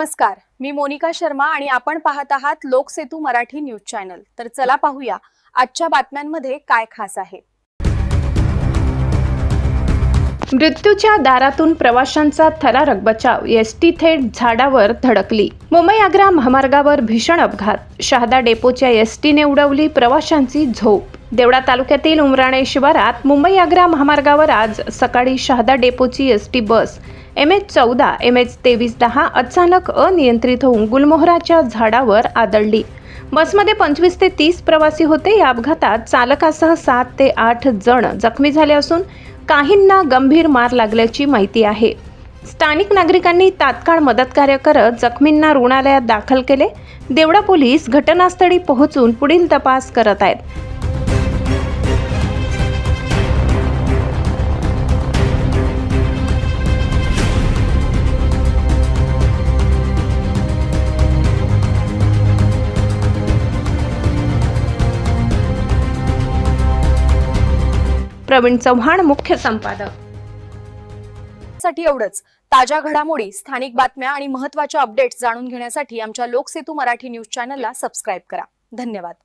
नमस्कार, मी मोनिका शर्मा आणि आपण पाहत आहात लोकसेतू मराठी न्यूज चॅनल। तर चला पाहूया आजच्या बातम्यांमध्ये काय खास आहे। मृत्यूच्या दारातून प्रवाशांचा थरारक बचाव, एसटी थेट झाडावर धडकली। मुंबई आग्रा महामार्गावर भीषण अपघात, शहादा डेपोच्या एसटीने उडवली प्रवाशांची झोप। देवळा तालुक्यातील उमराणे शिवारात मुंबई आग्रा महामार्गावर आज सकाळी Shahada डेपोची ST bus MH14 MH2310 अचानक अनियंत्रित होऊन गुलमोहराच्या झाडावर आदळली। बसमध्ये 25 ते 30 प्रवासी होते। या अपघातात चालकासह 7 ते 8 जण जखमी झाले असून काहींना गंभीर मार लागल्याची माहिती आहे। स्थानिक नागरिकांनी तात्काळ मदतकार्य करत जखमींना रुग्णालयात दाखल केले। देवळा पोलीस घटनास्थळी पोहोचून पुढील तपास करत आहेत। प्रवीण चव्हाण, मुख्य संपादक। साठी एवढंच। ताज्या घडामोडी, स्थानिक बातम्या आणि महत्त्वाच्या अपडेट्स जाणून घेण्यासाठी आमच्या लोकसेतू मराठी न्यूज चॅनलला सबस्क्राइब करा। धन्यवाद।